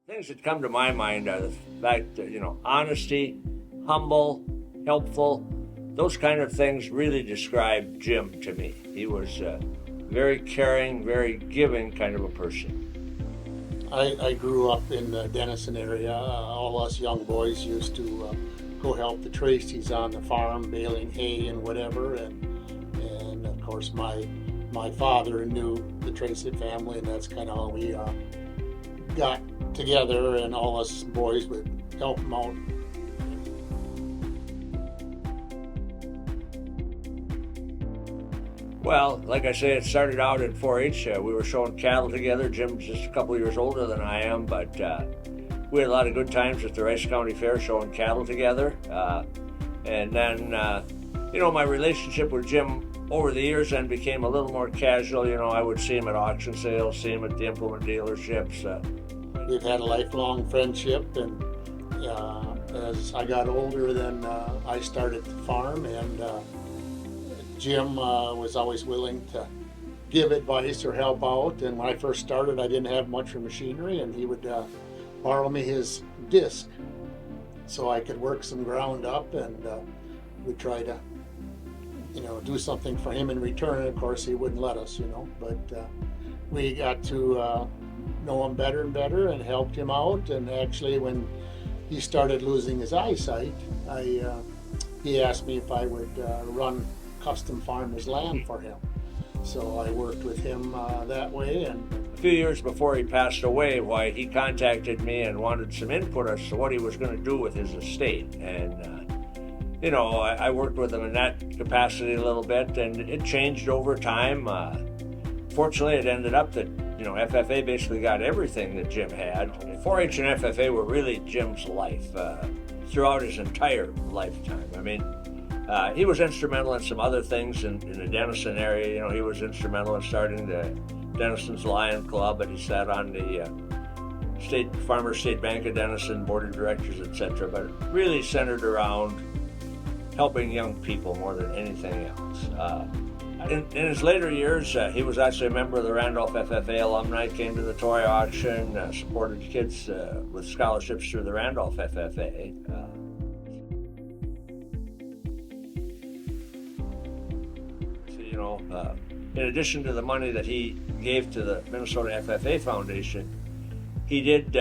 Things that come to my mind are the fact that, honesty, humble, helpful, those kind of things really describe Jim to me. He was a very caring, very giving kind of a person. I grew up in the Denison area. All us young boys used to go help the Tracys on the farm, baling hay and whatever. And of course, my father knew the Tracy family, and that's kind of how we got together, and all us boys would help him out. Well, like I say, it started out at 4-H. We were showing cattle together. Jim's just a couple years older than I am, but we had a lot of good times at the Rice County Fair showing cattle together. And then, my relationship with Jim over the years then became a little more casual. I would see him at auction sales, see him at the implement dealerships. We've had a lifelong friendship, and as I got older, then I started to farm, and Jim was always willing to give advice or help out. And when I first started, I didn't have much for machinery, and he would borrow me his disc so I could work some ground up, and we'd try to do something for him in return. And of course, he wouldn't let us, but we got to know him better and better and helped him out. And actually, when he started losing his eyesight, he asked me if I would run custom farmers land for him. So I worked with him that way. And a few years before he passed away, he contacted me and wanted some input as to what he was going to do with his estate. And I worked with him in that capacity a little bit, and it changed over time. Fortunately, it ended up that FFA basically got everything that Jim had. 4-H and FFA were really Jim's life throughout his entire lifetime. I mean, he was instrumental in some other things in the Denison area. He was instrumental in starting the Denison's Lion Club, and he sat on the Farmers State Bank of Denison board of directors, etc. But it really centered around helping young people more than anything else. In his later years, he was actually a member of the Randolph FFA alumni, came to the toy auction, supported kids with scholarships through the Randolph FFA. In addition to the money that he gave to the Minnesota FFA Foundation, he did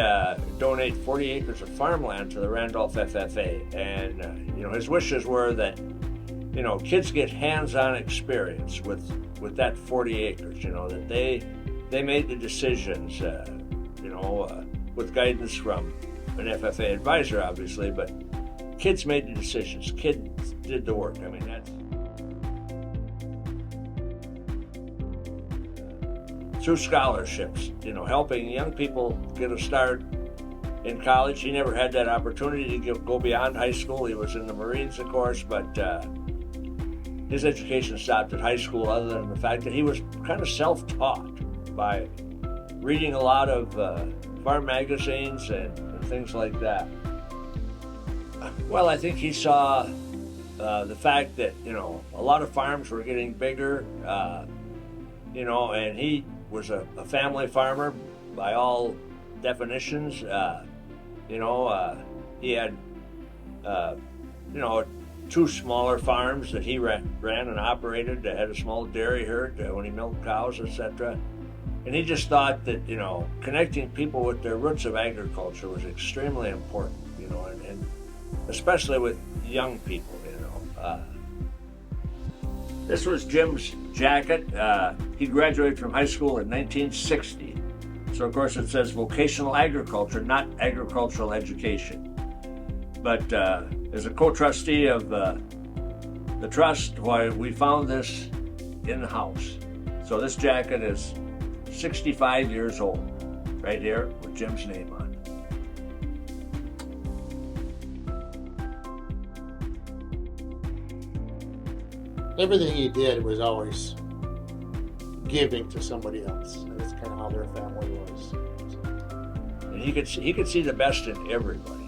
donate 40 acres of farmland to the Randolph FFA. And, his wishes were that, kids get hands-on experience with that 40 acres, that they made the decisions, with guidance from an FFA advisor, obviously, but kids made the decisions. Kids did the work. I mean, that's through scholarships, helping young people get a start in college. He never had that opportunity to go beyond high school. He was in the Marines, of course, but his education stopped at high school, other than the fact that he was kind of self-taught by reading a lot of farm magazines and things like that. Well, I think he saw the fact that, a lot of farms were getting bigger, and he was a family farmer by all definitions. He had, 2 smaller farms that he ran and operated that had a small dairy herd when he milked cows, etc. And he just thought that, connecting people with their roots of agriculture was extremely important, and especially with young people, This was Jim's jacket. He graduated from high school in 1960. So, of course, it says vocational agriculture, not agricultural education. But as a co-trustee of the trust, we found this in the house. So this jacket is 65 years old, right here with Jim's name on it. Everything he did was always giving to somebody else. And that's kind of how their family was. And he could see the best in everybody.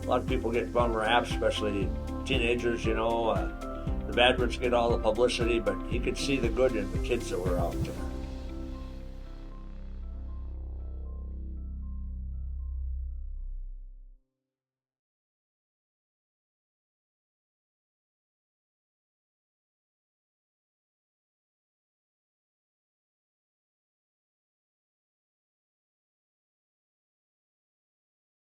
A lot of people get bum raps, especially teenagers. The bad ones get all the publicity, but he could see the good in the kids that were out there.